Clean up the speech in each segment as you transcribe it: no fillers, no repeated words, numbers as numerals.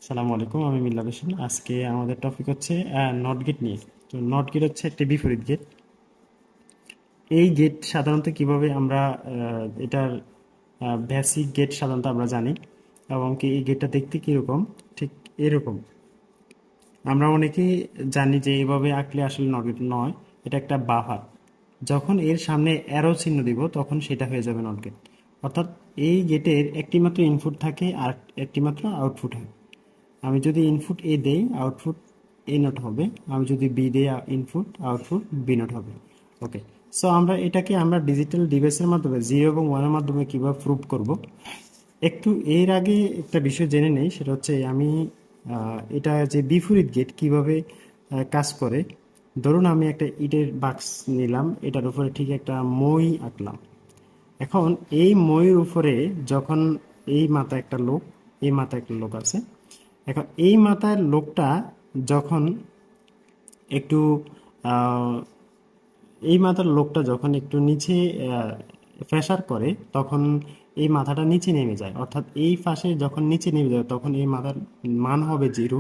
আসসালামু আলাইকুম, আমি মিল্লাত হোসেন। আজকে আমাদের টপিক হচ্ছে নট গেট নিয়ে। তো নট গেট হচ্ছে একটি বিপরীত গেট। এই গেট সাধারণত কিভাবে আমরা এটার বেসিক গেট সাধারণত আমরা জানি, এবং কি এই গেটটা দেখতে কীরকম, ঠিক এরকম। আমরা অনেকেই জানি যে এইভাবে আঁকলে আসলে নট গেট নয়, এটা একটা বাফার। যখন এর সামনে অ্যারো চিহ্ন দিব তখন সেটা হয়ে যাবে নট গেট। অর্থাৎ এই গেটের একটি মাত্র ইনপুট থাকে আর একটি মাত্র আউটপুট হয়। আমি যদি ইনপুট এ দেই, আউটপুট এ নোট হবে। আমি যদি বি দেই, ইনপুট আউটপুট বি নোট হবে। ওকে। সো আমরা ডিজিটাল ডিভাইসের মাধ্যমে জিরো এবং ওয়ানের মাধ্যমে কীভাবে প্রুভ করব, একটু এর আগে একটা বিষয় জেনে নেই। সেটা হচ্ছে আমি এটা যে বিপরীত গেট কিভাবে কাজ করে। ধরুন আমি একটা ইটের বাক্স নিলাম, এটার উপরে ঠিক একটা মই আঁকলাম। এখন এই মইয়ের উপরে যখন এই মাথায় একটা লোক, এই মাথায় একটা লোক আছে। এখন এই মাথার লোকটা যখন একটু আহ, এই মাথার লোকটা যখন একটু নিচে প্রেসার করে, তখন এই মাথাটা নিচে নেমে যায়। অর্থাৎ এই পাশে যখন নিচে নেমে যাবে তখন এই মাথার মান হবে জিরো,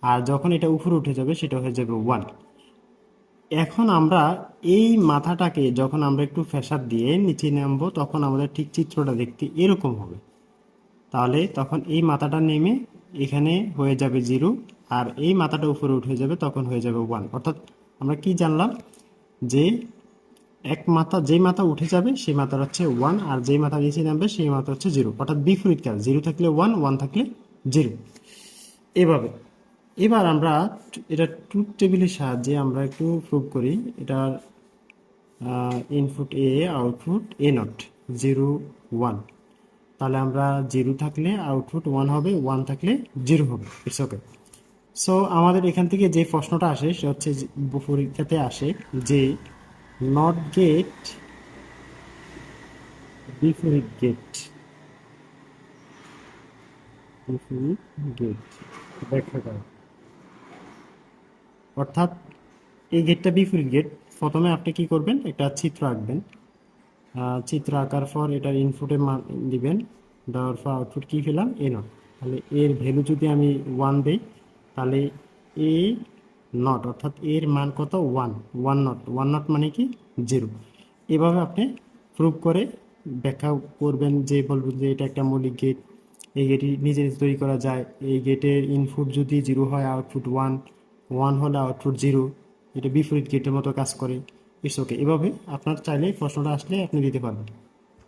আর যখন এটা উপরে উঠে যাবে সেটা হয়ে যাবে ওয়ান। এখন আমরা এই মাথাটাকে যখন আমরা একটু প্রেসার দিয়ে নিচে নামবো তখন আমাদের ঠিক চিত্রটা দেখতে এরকম হবে। তাহলে তখন এই মাথাটা নেমে এখানে হয়ে যাবে জিরো, আর এই মাথাটা উপরে উঠে যাবে তখন হয়ে যাবে ওয়ান। অর্থাৎ আমরা কি জানলাম যে এক মাথা, যেই মাথা উঠে যাবে সেই মাথার হচ্ছে ওয়ান, আর যেই মাথা নিচে নামবে সেই মাথা হচ্ছে জিরো। অর্থাৎ বিপরীত কাজ, জিরো থাকলে ওয়ান, ওয়ান থাকলে জিরো। এভাবে এবার আমরা এটা ট্রুথ টেবিলের সাহায্যে আমরা একটু প্রুভ করি। এটার input A, output A not, zero one. তাহলে আমরা জিরো থাকলে আউটপুট ওয়ান হবে, ওয়ান থাকলে জিরো হবে। It's okay. সো আমাদের এখান থেকে যে প্রশ্নটা আসে সেটা হচ্ছে পরীক্ষাতে আসে যে নট গেট বিপরীত গেট, বিপরীত গেট ব্যাখ্যা করা। অর্থাৎ এই গেটটা বিপরীত গেট। প্রথমে আপনি কি করবেন, একটা চিত্র আঁকবেন। চিত্র আঁকার পর এটার ইনপুটে মান দিবেন, দেওয়ার পর আউটপুট কী পেলাম, এ নট। তাহলে এর ভ্যালু যদি আমি ওয়ান দিই, তাহলে এ নট অর্থাৎ এর মান কত, one. One not, one not মানে কি, জিরো। এভাবে আপনি প্রুভ করে ব্যাখ্যা করবেন, যে বলবেন যে এটা একটা মৌলিক গেট, এই গেটই নিজে নিজে তৈরি করা যায়। এই গেটের ইনপুট যদি জিরো হয় আউটপুট ওয়ান, ওয়ান হলে আউটপুট জিরো। এটা বিপরীত গেটের মতো কাজ করে। It's okay. এভাবে আপনার চাইলে প্রশ্নটা আসলে আপনি দিতে পারবেন।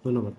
ধন্যবাদ।